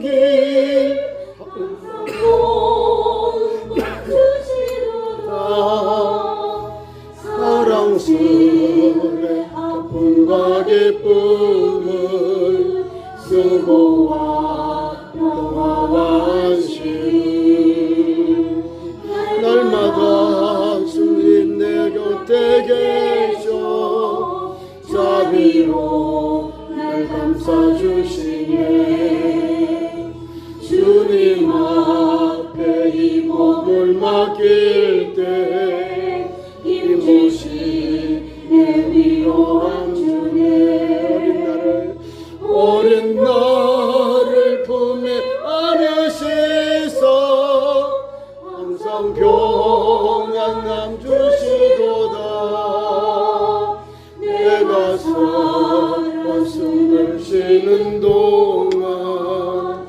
길 사랑스레 아픔과 기쁨을 수고와 평화와 안식을 날마다 주님 내 곁에 계셔 자비로 날 감싸주시네. 주님 앞에 이 몸을 맡길 때 힘주시 내 위로한 주네. 어린 나를 품에 안으시소 항상 평안함 주시도다. 내가 살아 숨을 쉬는 동안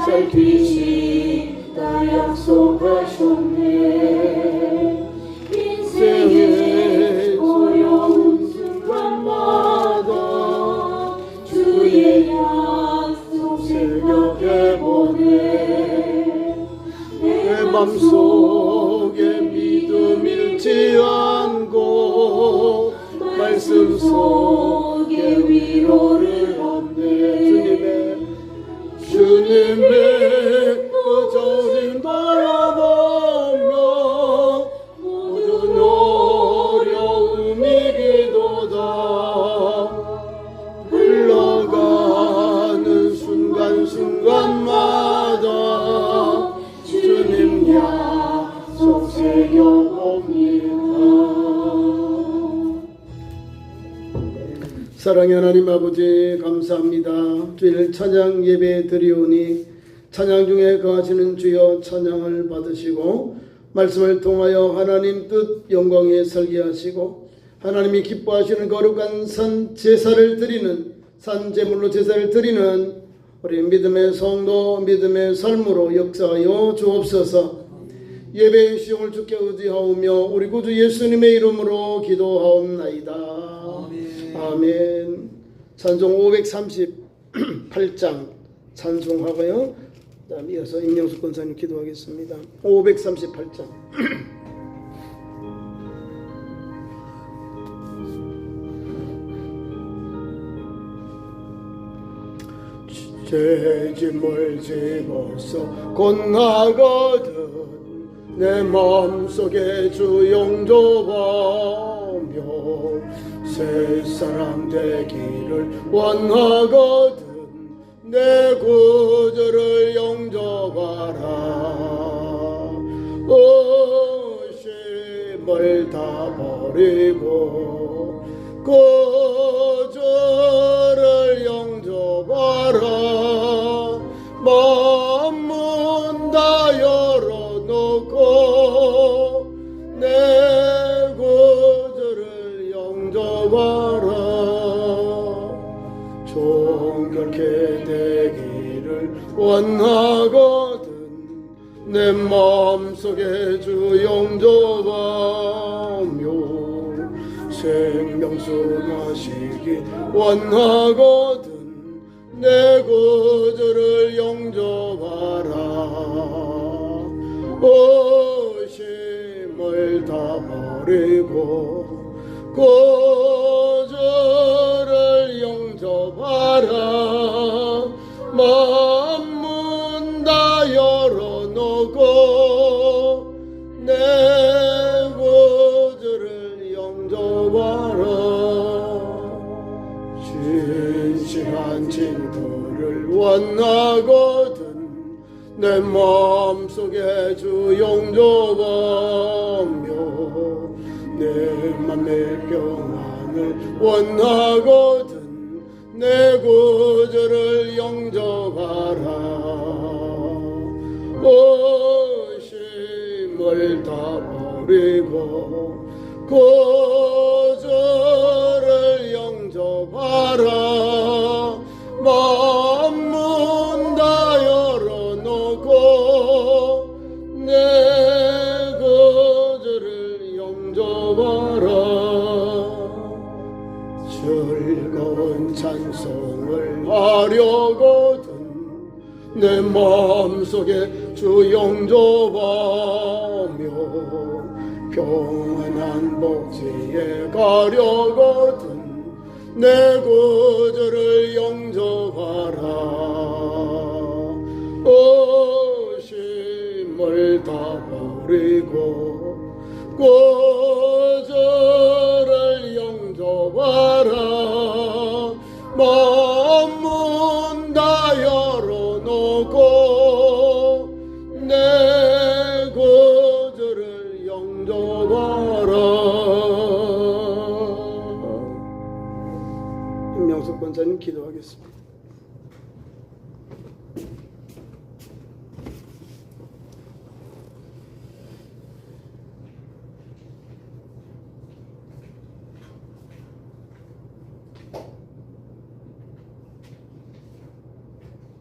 살피시다 약속하셨네. 인생의 어려운 순간마다 주의 약속 새겨보네. 내 맘속에 믿음 잃지 않고 말씀 속에 위로를 얻네. 주님의 그저 힘바라보며 모든 어려움 이기도다. 흘러가는 순간순간마다 주님 약속 새겨봅니다. 사랑의 하나님 아버지 감사합니다. 주일 찬양 예배 드리오니 찬양 중에 거하시는 주여 찬양을 받으시고 말씀을 통하여 하나님 뜻 영광에 설계하시고 하나님이 기뻐하시는 거룩한 산 제사를 드리는 산 제물로 제사를 드리는 우리 믿음의 성도 믿음의 삶으로 역사하여 주옵소서. 예배의 시용을 주께 의지하오며 우리 구주 예수님의 이름으로 기도하옵나이다. 아멘. 찬송 538장 찬송하고요. 다음 이어서 임명숙 권사님 기도하겠습니다. 538장. 죄짐을 집어서 곧 나거든 내 마음속에 주 용접하며 새사람 되기를 원하거든 내 구주를 영접하라. 의심을 다 버리고 구주를 영접하라. 마음문 다 열어놓고 내 구주를 영접하라. 정결케 되기를 원하거든 내 마음속에 주 영접하며 생명수가시기 원하거든 내 구주를 영접하라. 의심을 다 버리고 구주를 영접하라. 마음문 다 열어놓고 내 구주를 영접하라. 진실한 친구를 원하거든 내 마음속에 주 영접하며 내 맘의 평안을 원하거든 내 구주를 영접하라. 의심을 다 버리고 구주를 영접하라. 마음문 다 열어놓고 내 구주를 영접하라. 즐거운 찬송을 하려거든 내 마음속에 주 영접하며 평안한 복지에 가려거든 내 구주를 영접하라. 의심을 다 버리고 구주를 영접하라. 마음 문 다 열어놓고 내 구주를 영접하라. 임명숙 권사님 기도하겠습니다.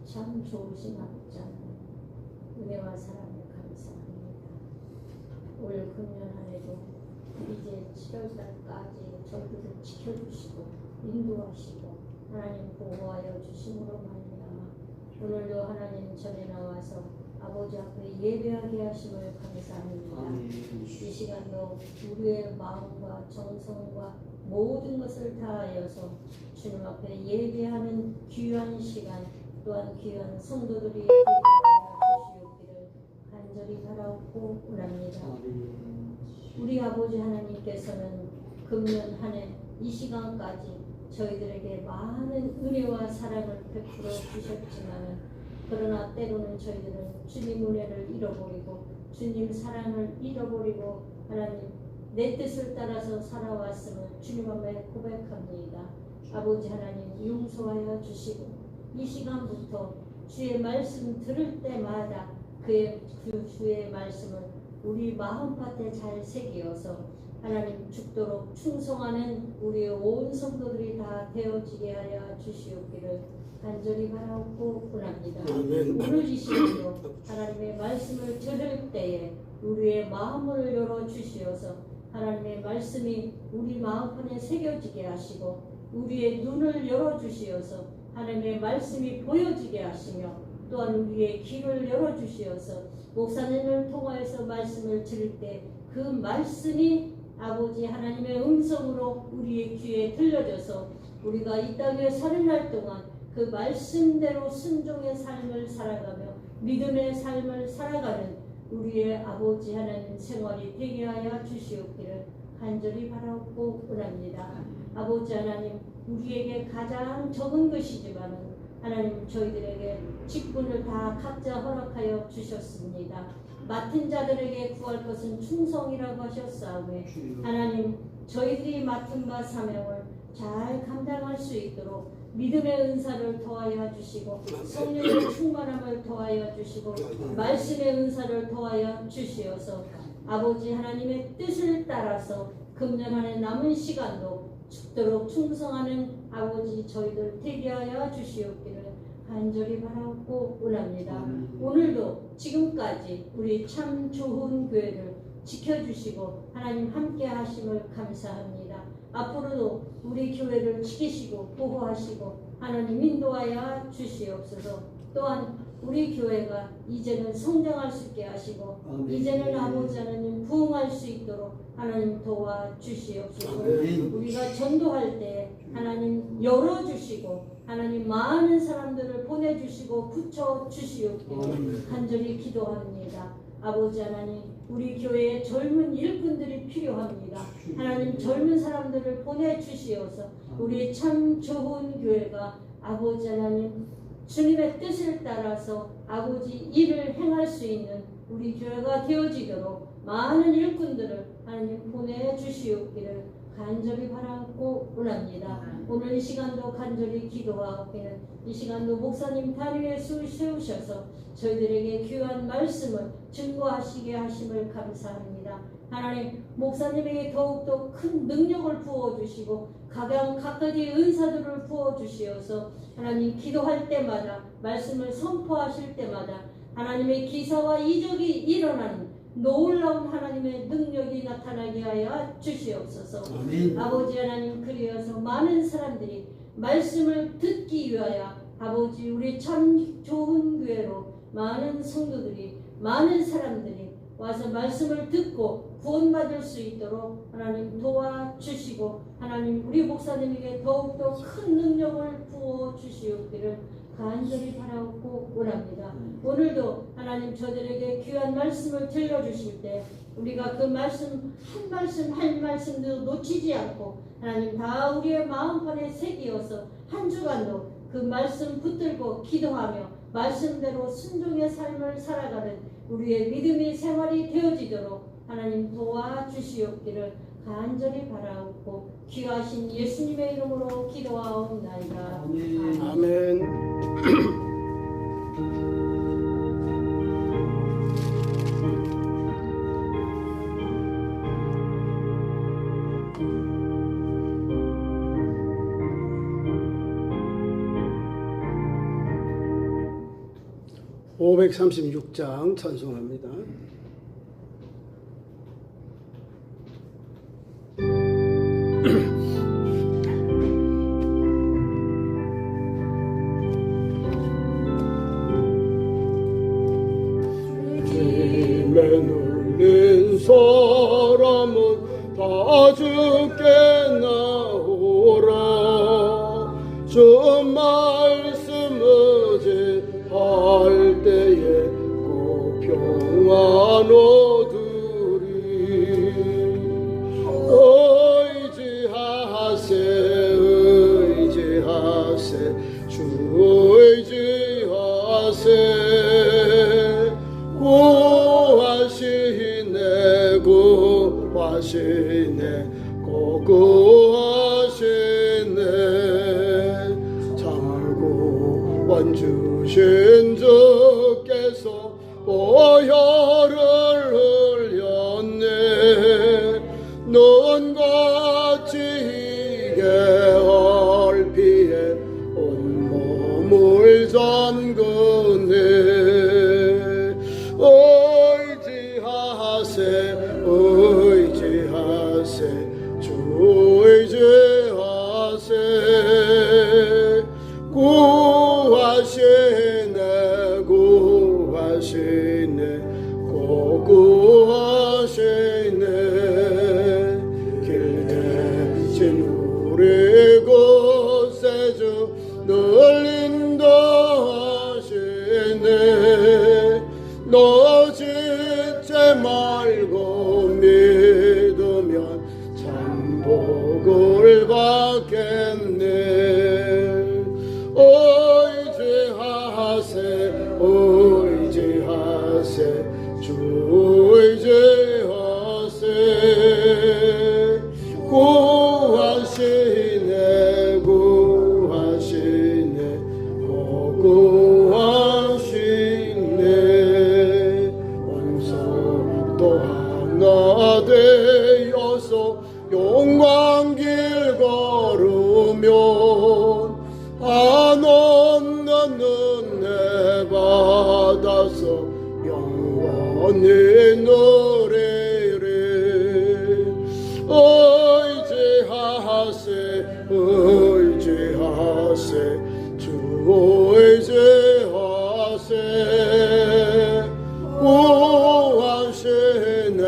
참 좋으신 아버지 하나님, 은혜와 사랑을 감사합니다. 올 금년 안에도 이제 7월달까지 저희들을 지켜주시고 인도하시고 하나님 보호하여 주심으로 말미암아 오늘도 하나님 전에 나와서 아버지 앞에 예배하게 하심을 감사합니다. 이 시간도 우리의 마음과 정성과 모든 것을 다하여서 주님 앞에 예배하는 귀한 시간, 또한 귀한 성도들이 되게 주시옵기를 간절히 바라옵고 원합니다. 우리 아버지 하나님께서는 금년 한 해 이 시간까지 저희들에게 많은 은혜와 사랑을 베풀어 주셨지만 그러나 때로는 저희들은 주님 은혜를 잃어버리고 주님 사랑을 잃어버리고 하나님 내 뜻을 따라서 살아왔음을 주님 앞에 고백합니다. 아버지 하나님 용서하여 주시고 이 시간부터 주의 말씀 들을 때마다 그 주의 말씀을 우리 마음밭에 잘 새기어서 하나님 죽도록 충성하는 우리의 온 성도들이 다 되어지게 하여 주시옵기를 간절히 바라옵고 원합니다. 오늘 이 시간도 하나님의 말씀을 들을 때에 우리의 마음을 열어 주시어서 하나님의 말씀이 우리 마음판에 새겨지게 하시고 우리의 눈을 열어 주시어서 하나님의 말씀이 보여지게 하시며 또한 우리의 귀를 열어 주시어서 목사님을 통하여서 말씀을 들을 때 그 말씀이 아버지 하나님의 음성으로 우리의 귀에 들려져서 우리가 이 땅에 사는 날 동안 그 말씀대로 순종의 삶을 살아가며 믿음의 삶을 살아가는 우리의 아버지 하나님 생활이 되게 하여 주시옵기를 간절히 바라옵고 원합니다. 아버지 하나님, 우리에게 가장 적은 것이지만 하나님 저희들에게 직분을 다 각자 허락하여 주셨습니다. 맡은 자들에게 구할 것은 충성이라고 하셨사오매 하나님 저희들이 맡은 바 사명을 잘 감당할 수 있도록 믿음의 은사를 더하여 주시고 성령의 충만함을 더하여 주시고 말씀의 은사를 더하여 주시어서 아버지 하나님의 뜻을 따라서 금년 안에 남은 시간도 죽도록 충성하는 아버지 저희들 되게 하여 주시옵기를 간절히 바라옵고 원합니다. 오늘도 지금까지 우리 참 좋은 교회를 지켜주시고 하나님 함께 하심을 감사합니다. 앞으로도 우리 교회를 지키시고 보호하시고 하나님 인도하여 주시옵소서. 또한 우리 교회가 이제는 성장할 수 있게 하시고 이제는 아버지 하나님 부흥할 수 있도록 하나님 도와주시옵소서. 우리가 전도할 때 하나님 열어주시고 하나님 많은 사람들을 보내주시고 붙여주시옵기를 간절히 기도합니다. 아버지 하나님, 우리 교회에 젊은 일꾼들이 필요합니다. 하나님 젊은 사람들을 보내주시어서 우리 참 좋은 교회가 아버지 하나님 주님의 뜻을 따라서 아버지 일을 행할 수 있는 우리 교회가 되어지도록 많은 일꾼들을 하나님 보내주시옵기를 간절히 바라고 원합니다. 오늘 이 시간도 간절히 기도하옵기는 이 시간도 목사님 다리에 세우셔서 저희들에게 귀한 말씀을 증거하시게 하심을 감사합니다. 하나님 목사님에게 더욱더 큰 능력을 부어주시고 각가지 은사들을 부어주시어서 하나님 기도할 때마다 말씀을 선포하실 때마다 하나님의 기사와 이적이 일어나는 놀라운 하나님의 능력이 나타나게 하여 주시옵소서. 아멘. 아버지 하나님 그리하여서 많은 사람들이 말씀을 듣기 위하여 아버지 우리 참 좋은 교회로 많은 성도들이 많은 사람들이 와서 말씀을 듣고 구원받을 수 있도록 하나님 도와주시고 하나님 우리 목사님에게 더욱더 큰 능력을 부어주시옵기를 간절히 바라고 원합니다. 오늘도 하나님 저들에게 귀한 말씀을 들려주실 때 우리가 그 말씀 한 말씀도 놓치지 않고 하나님 다 우리의 마음판에 새기어서 한 주간도 그 말씀 붙들고 기도하며 말씀대로 순종의 삶을 살아가는 우리의 믿음의 생활이 되어지도록 하나님 도와주시옵기를 간절히 바라옵고 귀하신 예수님의 이름으로 기도하옵나이다. 아멘. (536장) 찬송합니다. 짐에 눌린 사람은 다 죽겠나오라. 주 말씀 의지할 때에 꼭 평안 얻으리. 의지하세 주 의지하세. 구하시네 구하시네 참고 원주신 주께서 보혈을 흘렸네. 눈같이 희게 얼피에 온몸을 잠그네. 의지하세 주 의지하세. 구하시네 구하시네 길 대신 우리 곳에 주 늘 인도하시네. 너 짓지 말고 믿으면 참 복을 받겠네. 의지하세 주 의지하세. 구하시네 구하시네 원석도 하나 되어서 용광길 걸으면 한없는 은혜 받아서 영원히 누리리. 의지하세 주 의지하세. 구하시네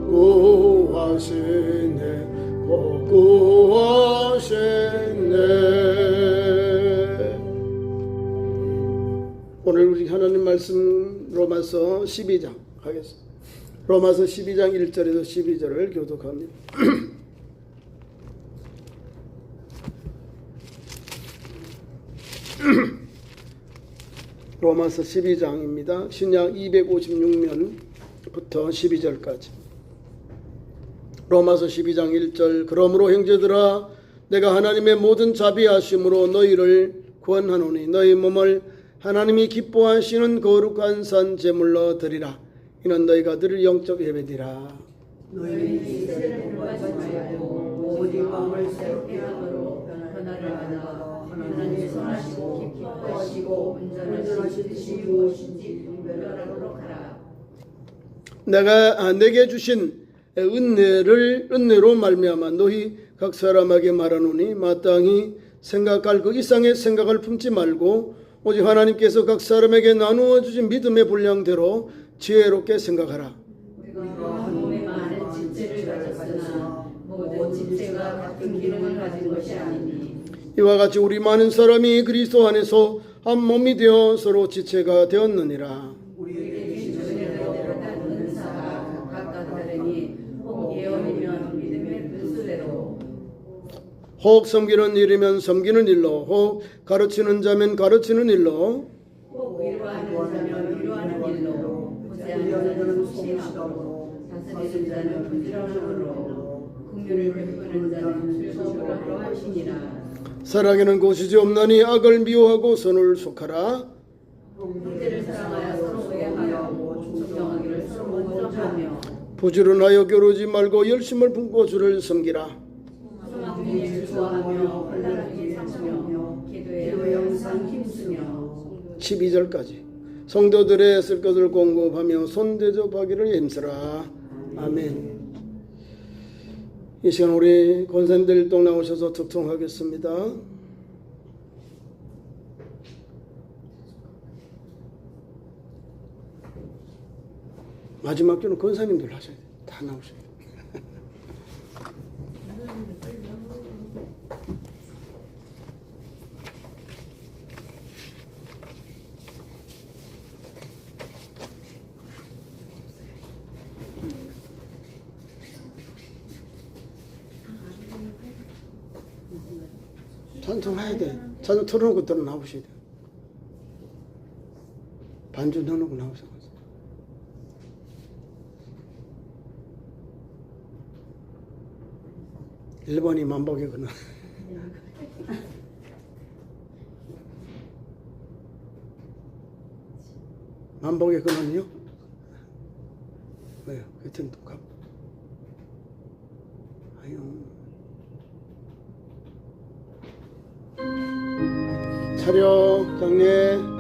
구하시네. 오늘 우리 하나님 말씀 로마서 12장 하겠습니다. 로마서 12장 1절에서 12절을 교독합니다. 로마서 12장입니다. 신약 256면부터 12절까지. 로마서 12장 1절. 그러므로 형제들아 내가 하나님의 모든 자비하심으로 너희를 구원하노니 너희 몸을 하나님이 기뻐하시는 거룩한 산 제물로 드리라. 이는 너희가 드릴 영적 예배니라. 너희는 이스라엘을 말고 오직 마음을 새롭게 하도록 변화를 받아 하나님의 선하시고 기뻐하시고 온전하신 뜻이 무엇인지 분별하도록 하라. 내가 내게 주신 은혜로 말미암아 너희 각 사람에게 말하노니 마땅히 생각할 그 이상의 생각을 품지 말고 오직 하나님께서 각 사람에게 나누어 주신 믿음의 분량대로 지혜롭게 생각하라. 우리가 한 몸에 많은 지체를 가졌으나 모든 지체가 같은 기능을 가진 것이 아니니 이와 같이 우리 많은 사람이 그리스도 안에서 한 몸이 되어 서로 지체가 되었느니라. 우리에게 주신 은혜대로 다른 은사가 각각 다르니 혹 예언이면 믿음의 분수대로 혹 섬기는 일이면 섬기는 일로, 혹 가르치는 자면 가르치는 일로, 혹 위로하는 자면 위로하는 일로 부지하는 자는 소심함으로 다스리는 자는 부지런함으로 긍휼을 베푸는 자는 즐거움으로 하시니라. 사랑에는 고시지 없나니 악을 미워하고 선을 속하라. 형제를 사랑하여 서로 의하여 존경하기를 서로 먼저 하며 부지런하여 겨루지 말고 열심을 품고 주를 섬기라. 소망을 좋아하며 혼란하기 삼으며 기도에 항상 힘쓰며 12절까지 성도들의 쓸 것을 공급하며 손대접하기를 힘쓰라. 아멘. 이 시간 우리 권사님들 또 나오셔서 특통하겠습니다. 마지막 주는 권사님들 하셔야 돼요. 다 나오셔야 돼요. 찬송해야 돼. 찬송 틀어놓고 들어 나오셔야 돼. 반주 넣어놓고 나오셔야 돼. 1번이 만복의 근원. 만복의 근원이요? 왜요? 그땐 독합. 아유. 차려, 경례.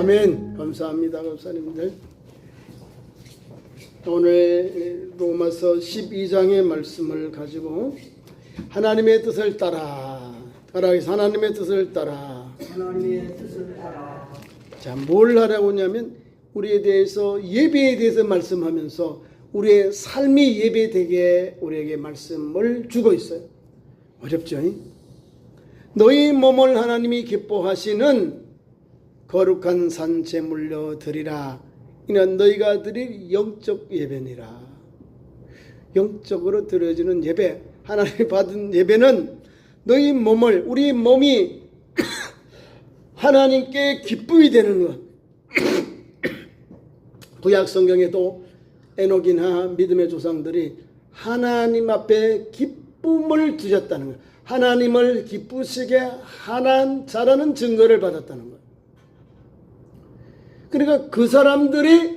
아멘. 감사합니다, 목사님들. 오늘 로마서 12장의 말씀을 가지고 하나님의 뜻을 따라, 하나님의 뜻을 따라. 하나님의 뜻을 따라. 자, 뭘 하라고 하냐면 우리에 대해서, 예배에 대해서 말씀하면서 우리의 삶이 예배되게 우리에게 말씀을 주고 있어요. 어렵죠? 너희 몸을 하나님이 기뻐하시는 거룩한 산 제물로 드리라. 이는 너희가 드릴 영적 예배니라. 영적으로 드려지는 예배, 하나님이 받은 예배는 너희 몸을, 우리 몸이 하나님께 기쁨이 되는 것. 구약 성경에도 에녹이나 믿음의 조상들이 하나님 앞에 기쁨을 두셨다는 것, 하나님을 기쁘시게 하는 자라는 증거를 받았다는 거예요. 그러니까 그 사람들이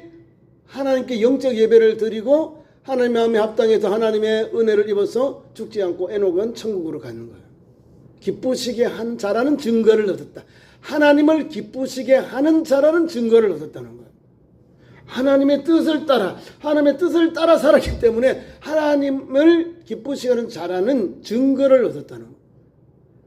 하나님께 영적 예배를 드리고 하나님의 마음에 합당해서 하나님의 은혜를 입어서 죽지 않고 에녹은 천국으로 가는 거예요. 기쁘시게 한 자라는 증거를 얻었다. 하나님을 기쁘시게 하는 자라는 증거를 얻었다는 거예요. 하나님의 뜻을 따라, 하나님의 뜻을 따라 살았기 때문에 하나님을 기쁘시게 하는 자라는 증거를 얻었다는 거예요.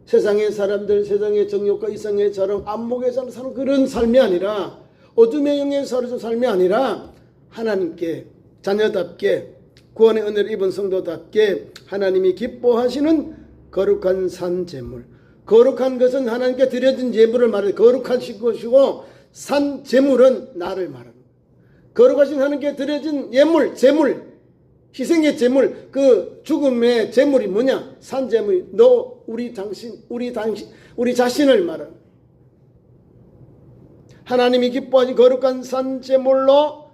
세상의 사람들, 세상의 정욕과 이성의 자랑, 안목의 자랑 사는 그런 삶이 아니라, 어둠의 영에 사로서 삶이 아니라 하나님께 자녀답게 구원의 은혜를 입은 성도답게 하나님이 기뻐하시는 거룩한 산 제물. 거룩한 것은 하나님께 드려진 예물을 말해요. 거룩하신 것이고 산 제물은 나를 말합니다. 거룩하신 하나님께 드려진 예물, 제물, 희생의 제물, 그 죽음의 제물이 뭐냐? 산 제물이 너, 우리 자신을 말합니다. 하나님이 기뻐하신 거룩한 산 제물로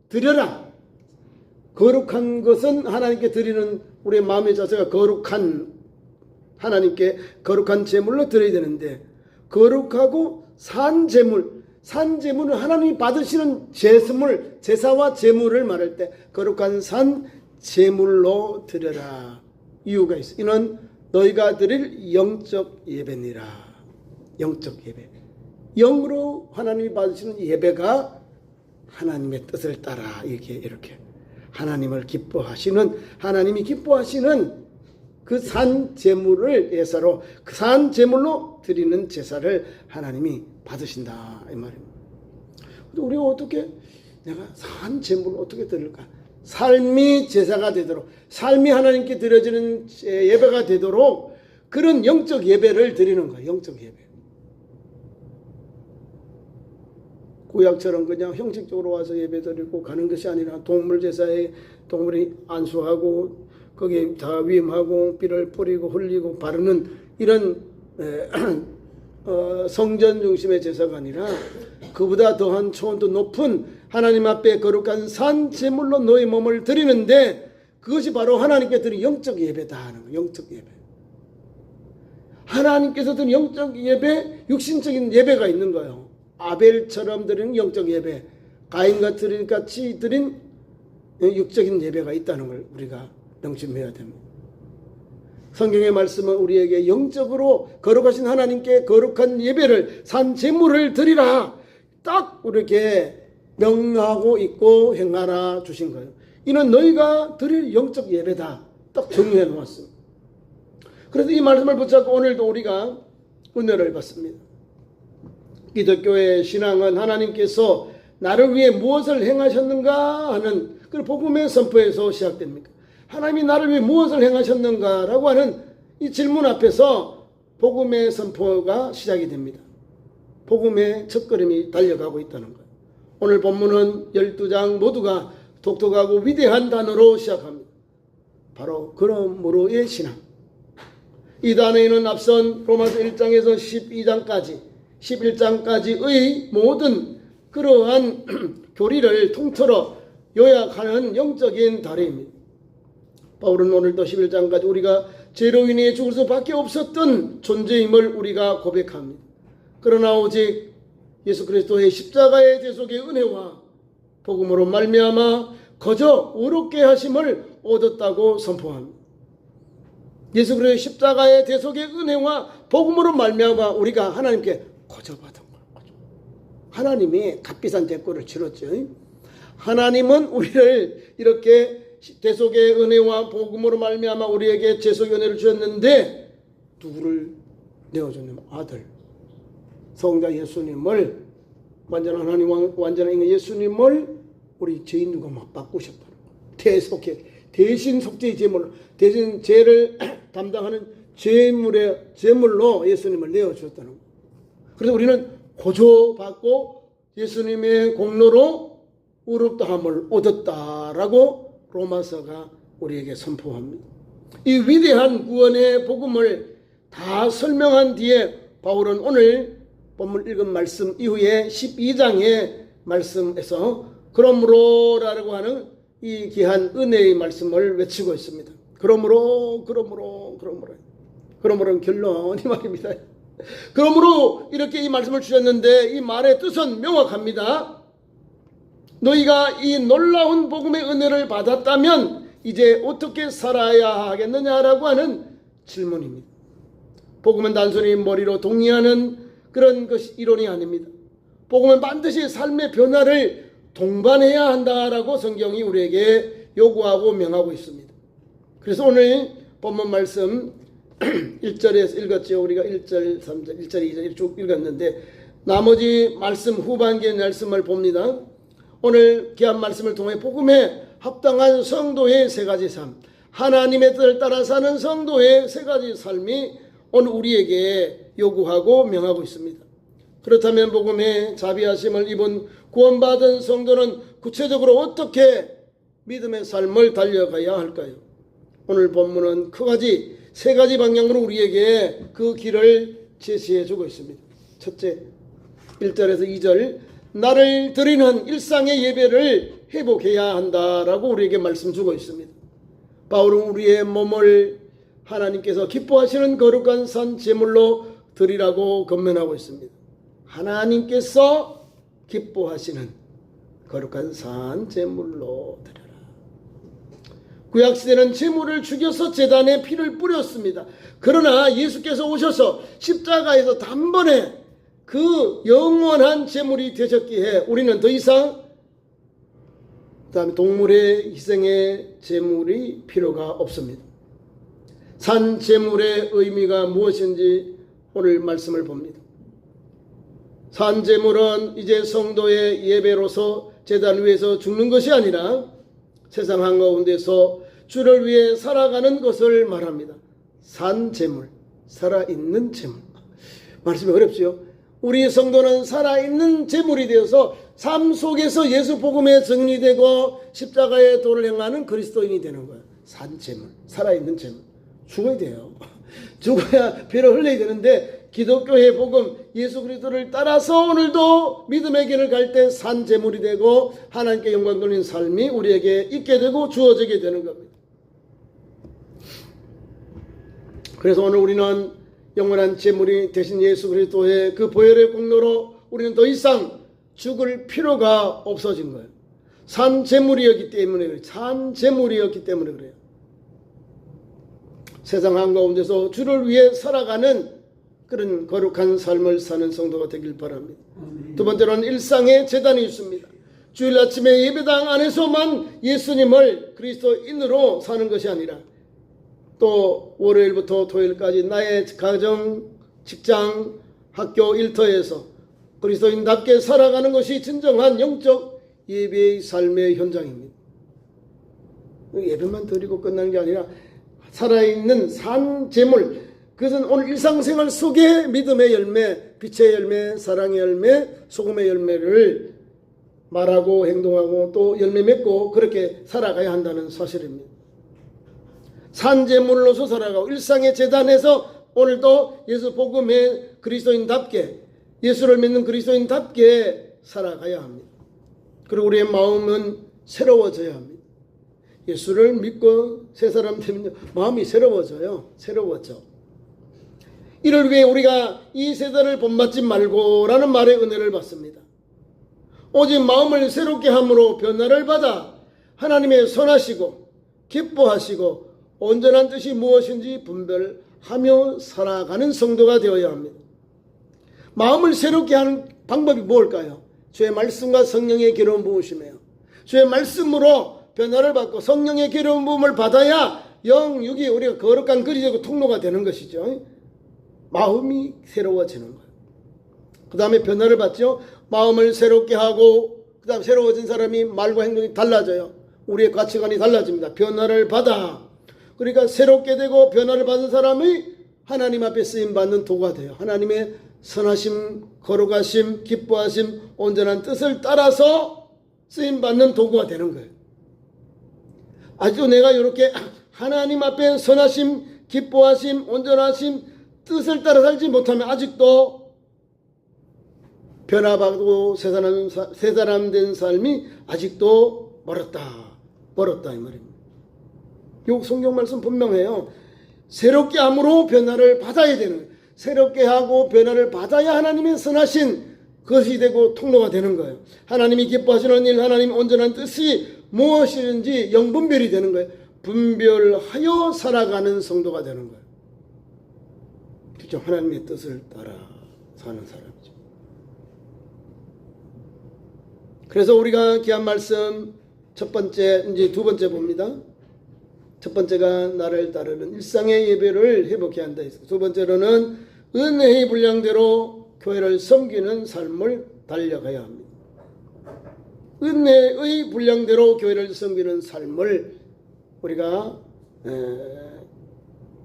드려라. 거룩한 것은 하나님께 드리는 우리의 마음의 자세가 거룩한, 하나님께 거룩한 제물로 드려야 되는데, 거룩하고 산 제물, 산 제물은 하나님이 받으시는 제물, 제사와 제물을 말할 때 거룩한 산 제물로 드려라. 이유가 있어. 이는 너희가 드릴 영적 예배니라. 영적 예배. 영으로 하나님이 받으시는 예배가 하나님의 뜻을 따라 이렇게 하나님을 기뻐하시는, 하나님이 기뻐하시는 그 산 제물을 예사로, 그 산 제물로 드리는 제사를 하나님이 받으신다 이 말입니다. 우리가 어떻게, 내가 산 제물을 어떻게 드릴까? 삶이 제사가 되도록, 삶이 하나님께 드려지는 예배가 되도록 그런 영적 예배를 드리는 거예요. 영적 예배. 구약처럼 그냥 형식적으로 와서 예배드리고 가는 것이 아니라 동물 제사에 동물이 안수하고 거기에 다 위임하고 피를 뿌리고 흘리고 바르는 이런 성전 중심의 제사가 아니라 그보다 더한 초원도 높은 하나님 앞에 거룩한 산 제물로 너의 몸을 드리는데 그것이 바로 하나님께 드린 영적 예배다 하는 거예요. 영적 예배. 하나님께서 드린 영적 예배, 육신적인 예배가 있는 거예요. 아벨처럼 드리는 영적 예배, 가인같이 드린 육적인 예배가 있다는 걸 우리가 명심해야 됩니다. 성경의 말씀은 우리에게 영적으로 거룩하신 하나님께 거룩한 예배를, 산 제물을 드리라 딱 이렇게 명하고 있고 행하라 주신 거예요. 이는 너희가 드릴 영적 예배다 딱 정리해 놓았습니다. 그래서 이 말씀을 붙잡고 오늘도 우리가 은혜를 받습니다. 기독교의 신앙은 하나님께서 나를 위해 무엇을 행하셨는가 하는 그 복음의 선포에서 시작됩니다. 하나님이 나를 위해 무엇을 행하셨는가라고 하는 이 질문 앞에서 복음의 선포가 시작이 됩니다. 복음의 첫걸음이 달려가고 있다는 거예요. 오늘 본문은 12장 모두가 독특하고 위대한 단어로 시작합니다. 바로 그러므로의 신앙. 이 단어에는 앞선 로마서 1장에서 11장까지의 모든 그러한 교리를 통틀어 요약하는 영적인 단어입니다. 바울은 오늘도 11장까지 우리가 죄로 인해 죽을 수밖에 없었던 존재임을 우리가 고백합니다. 그러나 오직 예수 그리스도의 십자가의 대속의 은혜와 복음으로 말미암아 거저 의롭게 하심을 얻었다고 선포합니다. 예수 그리스도의 십자가의 대속의 은혜와 복음으로 말미암아 우리가 하나님께 거저 받은 거예요. 하나님이 값비싼 대가를 치렀죠. 하나님은 우리를 이렇게 대속의 은혜와 복음으로 말미암아 우리에게 대속의 은혜를 주셨는데 누구를 내어줬냐면 아들 성자 예수님을 완전한 하나님 완전한 인간 예수님을 우리 죄인들과 막 바꾸셨다는 거예요. 대신 속죄의 제물로 대신 죄를 담당하는 제물로 예수님을 내어주셨다는 거예요. 그래서 우리는 고조받고 예수님의 공로로 의롭다함을 얻었다라고 로마서가 우리에게 선포합니다. 이 위대한 구원의 복음을 다 설명한 뒤에 바울은 오늘 본문 읽은 말씀 이후에 12장의 말씀에서 그러므로라고 하는 이 귀한 은혜의 말씀을 외치고 있습니다. 그러므로는 결론이 말입니다. 그러므로 이렇게 이 말씀을 주셨는데 이 말의 뜻은 명확합니다. 너희가 이 놀라운 복음의 은혜를 받았다면 이제 어떻게 살아야 하겠느냐라고 하는 질문입니다. 복음은 단순히 머리로 동의하는 그런 것이 이론이 아닙니다. 복음은 반드시 삶의 변화를 동반해야 한다라고 성경이 우리에게 요구하고 명하고 있습니다. 그래서 오늘 본문 말씀 1절에서 읽었죠. 우리가 1절, 3절, 1절, 2절 쭉 읽었는데 나머지 말씀 후반기의 말씀을 봅니다. 오늘 귀한 말씀을 통해 복음에 합당한 성도의 세 가지 삶, 하나님의 뜻을 따라 사는 성도의 세 가지 삶이 오늘 우리에게 요구하고 명하고 있습니다. 그렇다면 복음의 자비하심을 입은 구원받은 성도는 구체적으로 어떻게 믿음의 삶을 달려가야 할까요? 오늘 본문은 세 가지 방향으로 우리에게 그 길을 제시해 주고 있습니다. 첫째, 1절에서 2절 나를 드리는 일상의 예배를 회복해야 한다라고 우리에게 말씀 주고 있습니다. 바울은 우리의 몸을 하나님께서 기뻐하시는 거룩한 산 제물로 드리라고 권면하고 있습니다. 하나님께서 기뻐하시는 거룩한 산 제물로 드려라. 구약시대는 제물을 죽여서 제단에 피를 뿌렸습니다. 그러나 예수께서 오셔서 십자가에서 단번에 그 영원한 제물이 되셨기에 우리는 더 이상 그다음에 동물의 희생의 제물이 필요가 없습니다. 산 제물의 의미가 무엇인지 오늘 말씀을 봅니다. 산 제물은 이제 성도의 예배로서 제단 위에서 죽는 것이 아니라 세상 한가운데서 주를 위해 살아가는 것을 말합니다. 산 제물, 살아있는 제물. 말씀이 어렵지요? 우리 성도는 살아있는 제물이 되어서 삶 속에서 예수 복음에 정리되고 십자가의 도를 행하는 그리스도인이 되는 거예요. 산 제물, 살아있는 제물. 죽어야 돼요. 죽어야 피를 흘려야 되는데 기독교의 복음 예수 그리스도를 따라서 오늘도 믿음의 길을 갈 때 산 제물이 되고 하나님께 영광 돌리는 삶이 우리에게 있게 되고 주어지게 되는 겁니다. 그래서 오늘 우리는 영원한 제물이 되신 예수 그리스도의 그 보혈의 공로로 우리는 더 이상 죽을 필요가 없어진 거예요. 산 제물이었기 때문에 그래요. 산 제물이었기 때문에 그래요. 세상 한가운데서 주를 위해 살아가는 그런 거룩한 삶을 사는 성도가 되길 바랍니다. 두 번째로는 일상의 제단이 있습니다. 주일 아침에 예배당 안에서만 예수님을 그리스도인으로 사는 것이 아니라 또 월요일부터 토요일까지 나의 가정, 직장, 학교 일터에서 그리스도인답게 살아가는 것이 진정한 영적 예배의 삶의 현장입니다. 예배만 드리고 끝나는 게 아니라 살아있는 산 제물, 그것은 오늘 일상생활 속에 믿음의 열매, 빛의 열매, 사랑의 열매, 소금의 열매를 말하고 행동하고 또 열매 맺고 그렇게 살아가야 한다는 사실입니다. 산 제물로서 살아가고 일상의 제단에서 오늘도 예수 복음의 그리스도인답게 예수를 믿는 그리스도인답게 살아가야 합니다. 그리고 우리의 마음은 새로워져야 합니다. 예수를 믿고 새 사람 되면 마음이 새로워져요. 새로워져. 이를 위해 우리가 이 세대를 본받지 말고라는 말의 은혜를 받습니다. 오직 마음을 새롭게 함으로 변화를 받아 하나님의 선하시고 기뻐하시고 온전한 뜻이 무엇인지 분별하며 살아가는 성도가 되어야 합니다. 마음을 새롭게 하는 방법이 뭘까요? 주의 말씀과 성령의 기름 부으심이에요. 주의 말씀으로 변화를 받고 성령의 기름 부음을 받아야 영육이 우리가 거룩한 글이 되고 통로가 되는 것이죠. 마음이 새로워지는 거예요. 그 다음에 변화를 받죠. 마음을 새롭게 하고 그 다음 새로워진 사람이 말과 행동이 달라져요. 우리의 가치관이 달라집니다. 변화를 받아. 그러니까 새롭게 되고 변화를 받은 사람이 하나님 앞에 쓰임받는 도가 돼요. 하나님의 선하심, 거룩하심, 기뻐하심, 온전한 뜻을 따라서 쓰임받는 도구가 되는 거예요. 아주 내가 이렇게 하나님 앞에 선하심, 기뻐하심, 온전하심, 뜻을 따라 살지 못하면 아직도 변화받고 새 사람 된 삶이 아직도 멀었다 이 말입니다. 요 성경 말씀 분명해요. 새롭게 함으로 변화를 받아야 되는 거예요. 새롭게 하고 변화를 받아야 하나님의 선하신 것이 되고 통로가 되는 거예요. 하나님이 기뻐하시는 일, 하나님의 온전한 뜻이 무엇이든지 영분별이 되는 거예요. 분별하여 살아가는 성도가 되는 거예요. 그렇죠? 하나님의 뜻을 따라 사는 사람이죠. 그래서 우리가 귀한 말씀 첫 번째, 이제 두 번째 봅니다. 첫 번째가 나를 따르는 일상의 예배를 회복해야 한다. 두 번째로는 은혜의 분량대로 교회를 섬기는 삶을 달려가야 합니다. 은혜의 분량대로 교회를 섬기는 삶을 우리가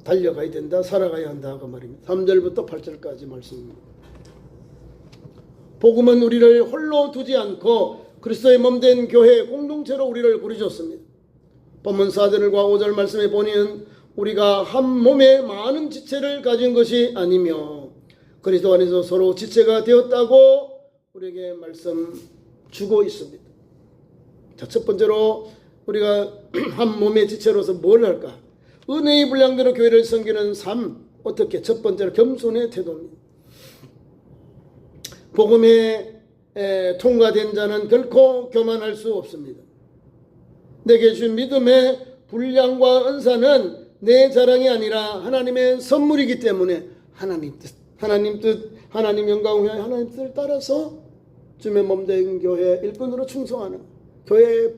달려가야 된다, 살아가야 한다 그 말입니다. 3절부터 8절까지 말씀입니다. 복음은 우리를 홀로 두지 않고 그리스도의 몸된 교회 공동체로 우리를 부르셨습니다. 본문 4절과 5절 말씀에 보면 우리가 한 몸에 많은 지체를 가진 것이 아니며 그리스도 안에서 서로 지체가 되었다고 우리에게 말씀 주고 있습니다. 자, 첫 번째로 우리가 한 몸의 지체로서 뭘 할까? 은혜의 분량대로 교회를 섬기는 삶. 어떻게? 첫 번째로 겸손의 태도입니다. 복음에 통과된 자는 결코 교만할 수 없습니다. 내게 주신 믿음의 분량과 은사는 내 자랑이 아니라 하나님의 선물이기 때문에 하나님 뜻, 하나님 영광을 위하여 하나님 뜻을 따라서 주의 몸된 교회 일꾼으로 충성하는, 교회에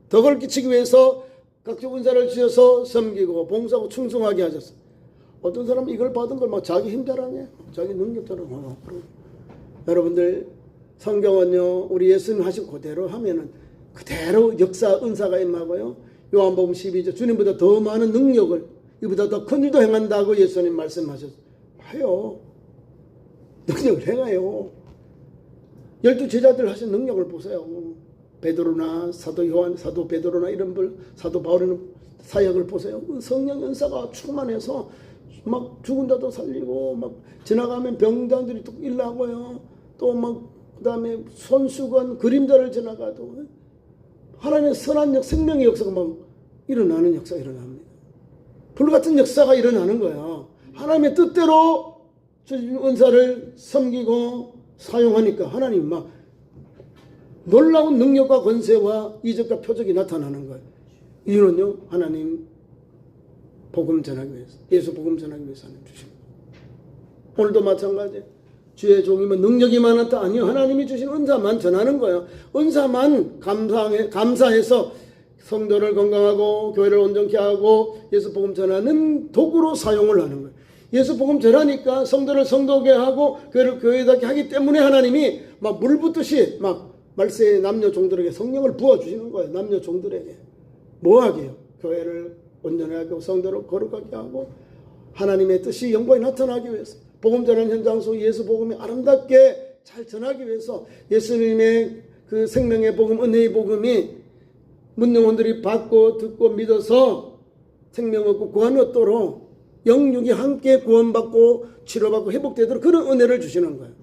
덕을 끼치기 위해서 각종 은사를 주셔서 섬기고 봉사하고 충성하게 하셨어요. 어떤 사람은 이걸 받은 걸 막 자기 힘 자랑해, 자기 능력 자랑하고. 여러분들 성경은요, 우리 예수님 하신 그대로 하면은 그대로 역사 은사가 임하고요. 요한복음 12절 주님보다 더 많은 능력을, 이보다 더 큰 일도 행한다고 예수님 말씀하셨어요. 해요. 능력을 행해요. 12제자들 하신 능력을 보세요. 베드로나 사도 요한, 사도 베드로나 이런 분, 사도 바울이는 사역을 보세요. 성령 은사가 충만해서 막 죽은 자도 살리고, 막 지나가면 병자들이 또 일나고요. 또 막 그다음에 손수건 그림자를 지나가도 하나님의 선한 생명의 역사가 막 일어나는 역사가 일어납니다. 불같은 역사가 일어나는 거예요. 하나님의 뜻대로 은사를 섬기고 사용하니까 하나님 막 놀라운 능력과 권세와 이적과 표적이 나타나는 거예요. 이유는요, 하나님 복음 전하기 위해서, 예수 복음 전하기 위해서 하나님 주십니다. 오늘도 마찬가지. 주의 종이면 능력이 많았다. 아니요, 하나님이 주신 은사만 전하는 거예요. 은사만 감사해서 성도를 건강하고 교회를 온전케 하고 예수 복음 전하는 도구로 사용을 하는 거예요. 예수 복음 전하니까 성도를 성도게 하고 교회를 교회답게 하기 때문에 하나님이 막 물 붓듯이 막 말세의 남녀 종들에게 성령을 부어주시는 거예요. 남녀 종들에게. 뭐 하게요? 교회를 온전하게 하고 성도를 거룩하게 하고 하나님의 뜻이 영광이 나타나기 위해서, 복음 전하는 현장 속 예수 복음이 아름답게 잘 전하기 위해서 예수님의 그 생명의 복음, 은혜의 복음이 문영혼들이 받고 듣고 믿어서 생명 얻고 구원 얻도록 영육이 함께 구원받고 치료받고 회복되도록 그런 은혜를 주시는 거예요.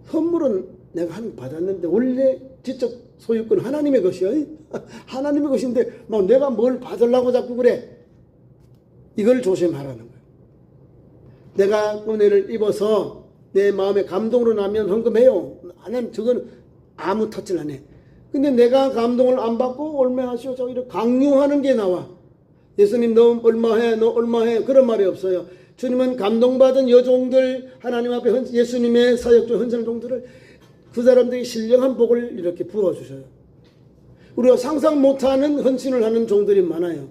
선물은 내가 하나님 받았는데 원래 지적 소유권 하나님의 것이요. 하나님의 것인데 막 내가 뭘 받으려고 자꾸 그래. 이걸 조심하라는 거예요. 내가 은혜를 입어서 내 마음에 감동으로 나면 헌금해요. 나는 저건 아무 터치를 안 해. 근데 내가 감동을 안 받고 얼마 하시오? 저 이렇게 강요하는 게 나와. 예수님 너 얼마 해? 너 얼마 해? 그런 말이 없어요. 주님은 감동받은 여종들, 하나님 앞에 예수님의 사역 중 헌신한 종들을 그 사람들이 신령한 복을 이렇게 부어주셔요. 우리가 상상 못하는 헌신을 하는 종들이 많아요.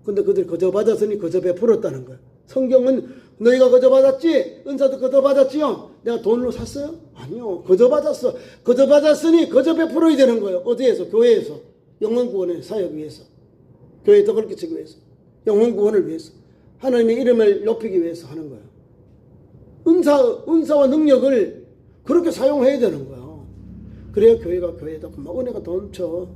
근데 그들이 거저 받았으니 거저 베풀었다는 거예요. 성경은 너희가 거저 받았지? 은사도 거저 받았지요? 내가 돈으로 샀어요? 아니요. 거저 받았어. 거저 받았으니 거저 베풀어야 되는 거예요. 어디에서? 교회에서. 영혼 구원의 사역 위해서. 교회에 덕을 끼치기 위해서. 영혼 구원을 위해서. 하나님의 이름을 높이기 위해서 하는 거예요. 은사와 능력을 그렇게 사용해야 되는 거예요. 그래야 교회가 교회다. 막 은혜가 넘쳐.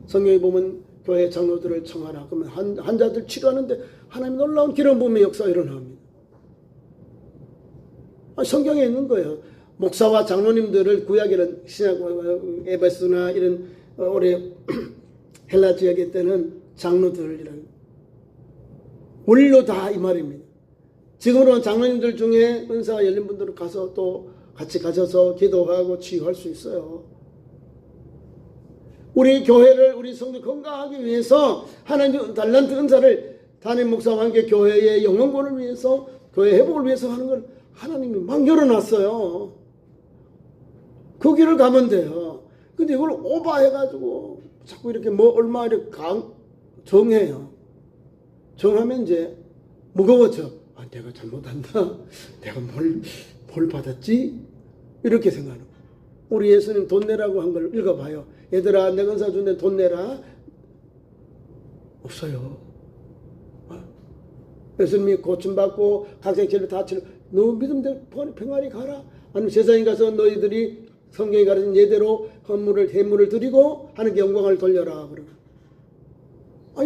성경에 보면 교회 장로들을 청하라. 그러면 환자들 치료하는데 하나님 놀라운 기름 부음의 역사가 일어납니다. 성경에 있는 거예요. 목사와 장로님들을 구약에는 신약 에베소나 이런 올해 헬라 지역에 때는 장로들이란 원리로 다 이 말입니다. 지금으로는 장로님들 중에 은사가 열린 분들은 가서 또 같이 가셔서 기도하고 치유할 수 있어요. 우리 교회를 우리 성도 건강하기 위해서 하나님 달란트 은사를 담임 목사와 함께 교회의 영혼권을 위해서 교회 회복을 위해서 하는 걸 하나님이 막 열어놨어요. 그 길을 가면 돼요. 근데 이걸 오버해가지고 자꾸 이렇게 뭐 얼마 이렇게 정해요. 정하면 이제 무거워져. 내가 잘못한다. 내가 뭘 받았지? 이렇게 생각하는 거예요. 우리 예수님 돈 내라고 한 걸 읽어봐요. 얘들아 내가 은사 준데 돈 내라. 없어요. 예수님이 고침받고 각자의 죄를 다 치러 너 믿음대로 평안히 가라. 아니면 세상에 가서 너희들이 성경이 가르친 예대로 해물을 드리고 하나님께 영광을 돌려라. 그러면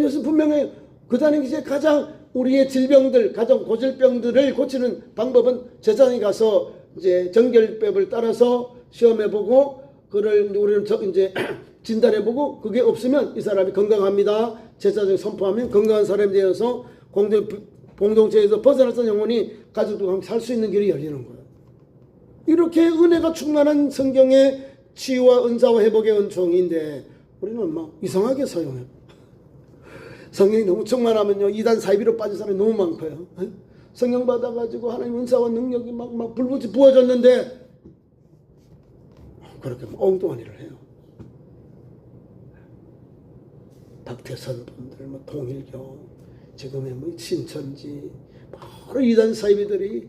예수 분명히 그 다니기 전에 가장 우리의 질병들, 가장 고질병들을 고치는 방법은 제사장에 가서 이제 정결법을 따라서 시험해보고 그를 우리는 이제 진단해보고 그게 없으면 이 사람이 건강합니다. 제사장에 선포하면 건강한 사람이 되어서 공동체에서 벗어났던 영혼이 가족들과 함께 살 수 있는 길이 열리는 거예요. 이렇게 은혜가 충만한 성경의 치유와 은사와 회복의 은총인데 우리는 막 이상하게 사용해요. 성경이 너무 충만하면요 이단 사이비로 빠진 사람이 너무 많고요. 성령 받아가지고 하나님 은사와 능력이 막 불붙이 부어졌는데 그렇게 엉뚱한 일을 해요. 박태선 분들, 통일교, 지금의 신천지, 바로 이단 사이비들이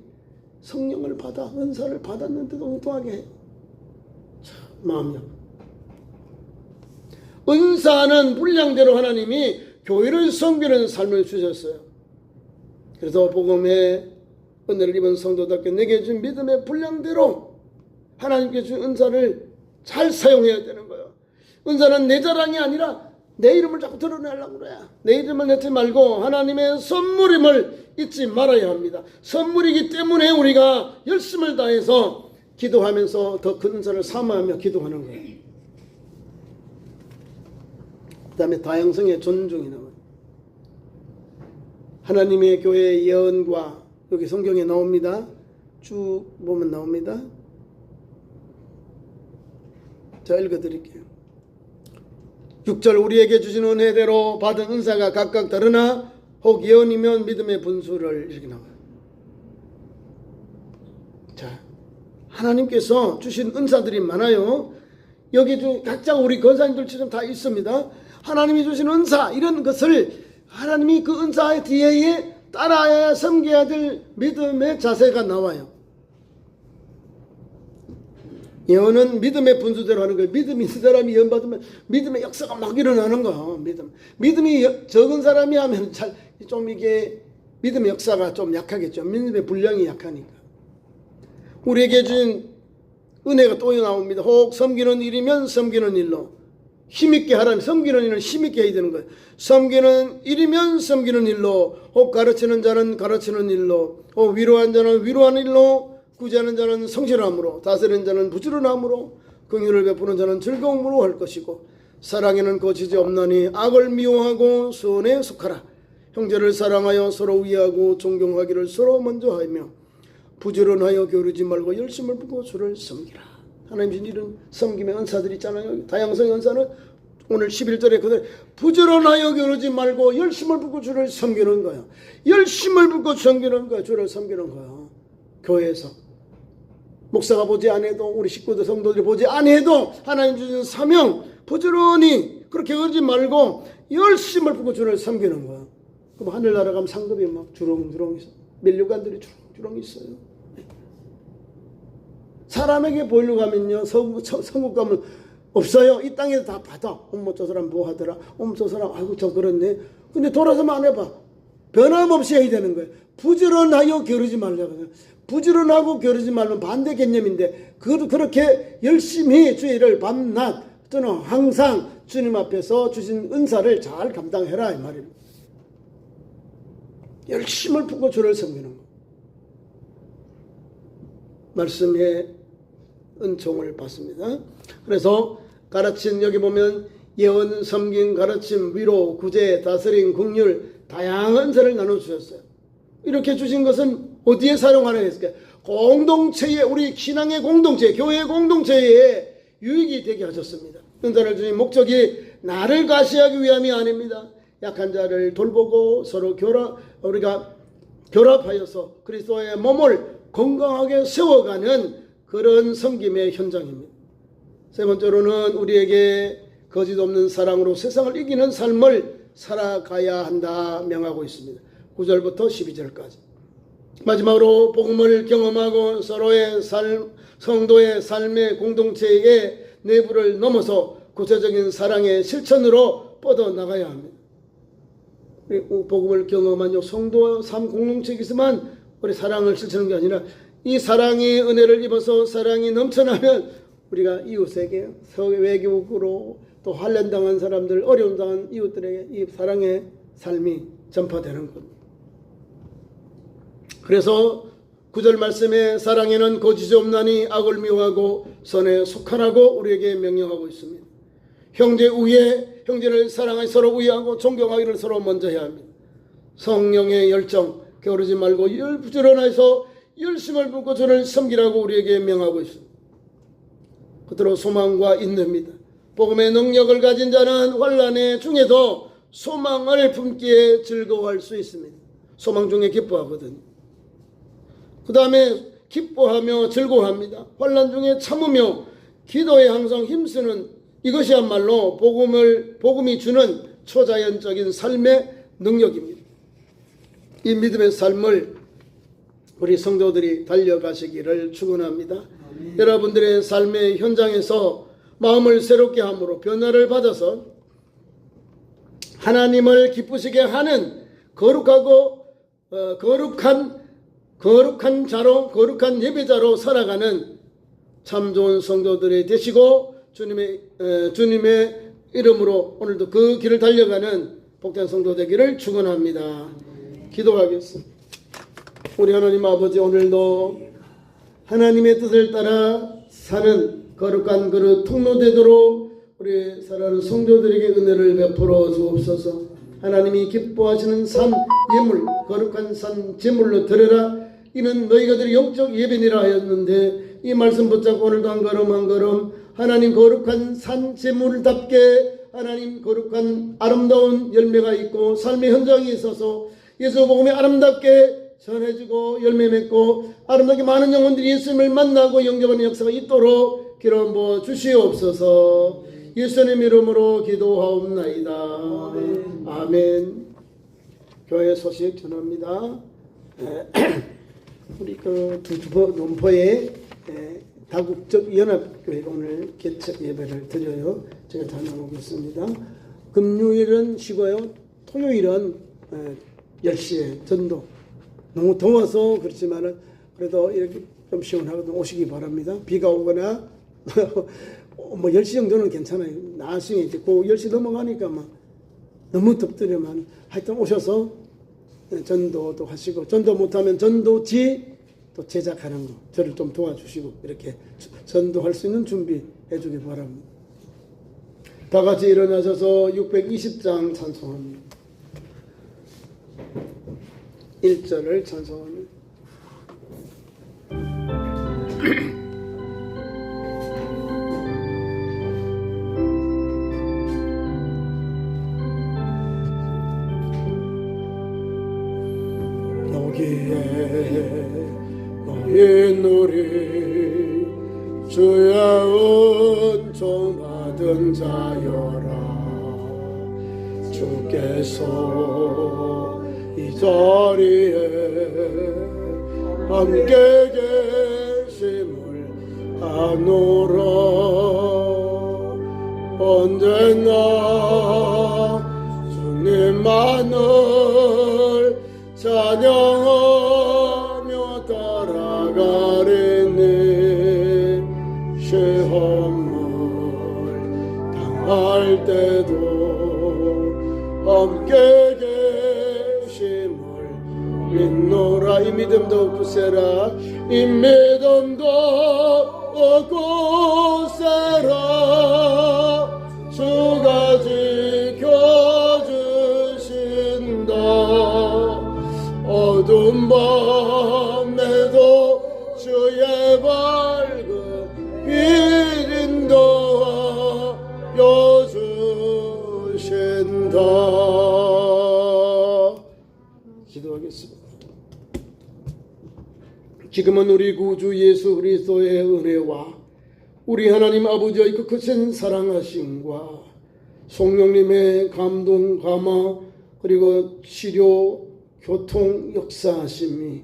성령을 받아 은사를 받았는데도 엉뚱하게 해요. 참 마음이 아파. 은사는 분량대로 하나님이 교회를 섬기는 삶을 주셨어요. 그래서 복음의 은혜를 입은 성도답게 내게 준 믿음의 분량대로 하나님께 준 은사를 잘 사용해야 되는 거예요. 은사는 내 자랑이 아니라 내 이름을 자꾸 드러내려고 그래. 내 이름을 내지 말고 하나님의 선물임을 잊지 말아야 합니다. 선물이기 때문에 우리가 열심을 다해서 기도하면서 더 큰 은사를 사모하며 기도하는 거예요. 그 다음에 다양성의 존중이 나와요. 하나님의 교회의 예언과 여기 성경에 나옵니다. 쭉 보면 나옵니다. 자 읽어드릴게요. 6절 우리에게 주신 은혜대로 받은 은사가 각각 다르나 혹 예언이면 믿음의 분수를 이렇게 나와요. 자 하나님께서 주신 은사들이 많아요. 여기 각자 우리 권사님들처럼 다 있습니다. 하나님이 주신 은사 이런 것을 하나님이 그 은사의 뒤에 따라야 섬겨야 될 믿음의 자세가 나와요. 예언은 믿음의 분수대로 하는 거예요. 믿음이 있는 사람이 예언 받으면 믿음의 역사가 막 일어나는 거예요. 믿음이 적은 사람이 하면 좀 이게 믿음의 역사가 좀 약하겠죠. 믿음의 분량이 약하니까. 우리에게 준 은혜가 또 나옵니다. 혹 섬기는 일이면 섬기는 일로 힘있게 하라는, 섬기는 일은 힘있게 해야 되는 거예요. 섬기는 일이면 섬기는 일로, 혹 가르치는 자는 가르치는 일로, 혹 위로하는 자는 위로하는 일로, 구제하는 자는 성실함으로, 다스리는 자는 부지런함으로, 긍휼을 베푸는 자는 즐거움으로 할 것이고, 사랑에는 거치지 없나니 악을 미워하고 선에 속하라. 형제를 사랑하여 서로 위하고 존경하기를 서로 먼저 하며 부지런하여 게으르지 말고 열심을 부고 주를 섬기라. 하나님 주신 이런 섬김의 은사들이 있잖아요. 다양성의 은사는 오늘 11절에 그들 부지런하여 겨루지 말고 열심을 붓고 주를 섬기는 거야. 열심을 붓고 섬기는 거야. 주를 섬기는 거야. 교회에서 목사가 보지 않아도 우리 식구들 성도들이 보지 않아도 하나님 주신 사명 부지런히 그렇게 그러지 말고 열심을 붓고 주를 섬기는 거야. 그럼 하늘나라 가면 상급이 막 주렁주렁 있어. 면류관들이 주렁주렁 있어요. 사람에게 보이려고 하면요 천국 가면 없어요. 이 땅에서 다 받아. 어머 저 사람 뭐 하더라. 어머 저 사람 아이고 저 그렇네. 근데 돌아서만 안 해봐. 변함없이 해야 되는 거예요. 부지런하여 겨루지 말라고. 부지런하고 겨루지 말면 반대 개념인데 그렇게 열심히 주의 일을 밤낮 또는 항상 주님 앞에서 주신 은사를 잘 감당해라 이 말입니다. 열심을 붓고 주를 섬기는 거. 말씀에 은총을 받습니다. 그래서 가르침 여기 보면 예언, 섬김, 가르침, 위로, 구제, 다스림, 긍휼 다양한 은사를 나눠주셨어요. 이렇게 주신 것은 어디에 사용하는 했을까요? 공동체에 우리 신앙의 공동체, 교회 공동체에 유익이 되게 하셨습니다. 은사를 주신 목적이 나를 과시하기 위함이 아닙니다. 약한 자를 돌보고 서로 우리가 결합하여서 그리스도의 몸을 건강하게 세워가는 그런 섬김의 현장입니다. 세 번째로는 우리에게 거짓 없는 사랑으로 세상을 이기는 삶을 살아가야 한다 명하고 있습니다. 9절부터 12절까지. 마지막으로 복음을 경험하고 서로의 삶, 성도의 삶의 공동체의 내부를 넘어서 구체적인 사랑의 실천으로 뻗어나가야 합니다. 복음을 경험한 성도와 삶 공동체에서만 우리 사랑을 실천하는 게 아니라 이 사랑의 은혜를 입어서 사랑이 넘쳐나면 우리가 이웃에게 외국으로 또 환난당한 사람들, 어려움 당한 이웃들에게 이 사랑의 삶이 전파되는 것. 그래서 9절 말씀에 사랑에는 거짓이 없나니 악을 미워하고 선에 속하라고 우리에게 명령하고 있습니다. 형제 우애, 형제를 사랑하여 서로 우애하고 존경하기를 서로 먼저 해야 합니다. 성령의 열정, 게으르지 말고 부지런해서 열심을 붓고 주를 섬기라고 우리에게 명하고 있습니다. 그대로 소망과 인내입니다. 복음의 능력을 가진 자는 환난의 중에도 소망을 품기에 즐거워할 수 있습니다. 소망 중에 기뻐하거든요. 그 다음에 기뻐하며 즐거워합니다. 환난 중에 참으며 기도에 항상 힘쓰는 이것이야말로 복음이 주는 초자연적인 삶의 능력입니다. 이 믿음의 삶을 우리 성도들이 달려가시기를 축원합니다. 여러분들의 삶의 현장에서 마음을 새롭게 함으로 변화를 받아서 하나님을 기쁘시게 하는 거룩한 자로, 거룩한 예배자로 살아가는 참 좋은 성도들이 되시고 주님의 이름으로 오늘도 그 길을 달려가는 복된 성도 되기를 축원합니다. 기도하겠습니다. 우리 하나님 아버지, 오늘도 하나님의 뜻을 따라 사는 거룩한 그릇 통로되도록 우리 사랑하는 성도들에게 은혜를 베풀어 주옵소서. 하나님이 기뻐하시는 산 예물, 거룩한 산 제물로 드려라. 이는 너희가 드릴 영적 예배니라 하였는데 이 말씀 붙잡고 오늘도 한 걸음 한 걸음 하나님 거룩한 산 제물답게 하나님 거룩한 아름다운 열매가 있고 삶의 현장이 있어서 예수 복음이 아름답게 전해지고 열매 맺고 아름답게 많은 영혼들이 예수님을 만나고 영접하는 역사가 있도록 기름 부어 주시옵소서. 예수님 이름으로 기도하옵나이다. 아멘. 교회 소식 전합니다. 우리 그 논포의 다국적 연합교회가 오늘 개척 예배를 드려요. 제가 다녀오겠습니다. 금요일은 쉬고요. 토요일은 10시에 전도. 너무 더워서 그렇지만은 그래도 이렇게 좀 시원하거든 오시기 바랍니다. 비가 오거나 뭐 10시 정도는 괜찮아요. 나중에 이제 그 10시 넘어가니까 막 너무 덥더니만 하여튼 오셔서 전도도 하시고 전도 못하면 전도지 또 제작하는 거 저를 좀 도와주시고 이렇게 전도할 수 있는 준비해 주기 바랍니다. 다 같이 일어나셔서 620장 찬송합니다. 1절을 찬송합니다. 주의 은총 받은 자여라. 주께서 이 자리에 함께 계심을 아노라. 언제나 주님만을 찬양하며 따라가리니 시험을 당할 때도 함께 계심을 믿노라. 이 믿음도 굳세라. 이 믿음도 굳세라. 주가 지켜주신다. 어두운 밤에도 주의 밝은 빛 인도하여 주신다. 기도하겠습니다. 지금은 우리 구주 예수 그리스도의 은혜와 우리 하나님 아버지의 그 크신 사랑하심과 성령님의 감동 감화 그리고 치료 교통 역사하심이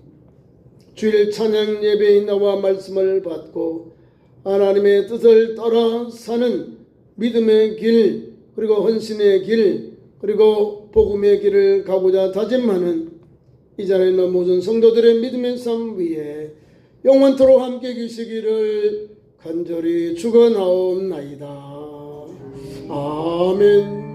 주일 찬양 예배에 나와 말씀을 받고 하나님의 뜻을 따라 사는 믿음의 길 그리고 헌신의 길 그리고 복음의 길을 가고자 다짐하는 이 자리에 있는 모든 성도들의 믿음의 삶 위에 영원토록 함께 계시기를 간절히 축원하옵나이다. 아멘.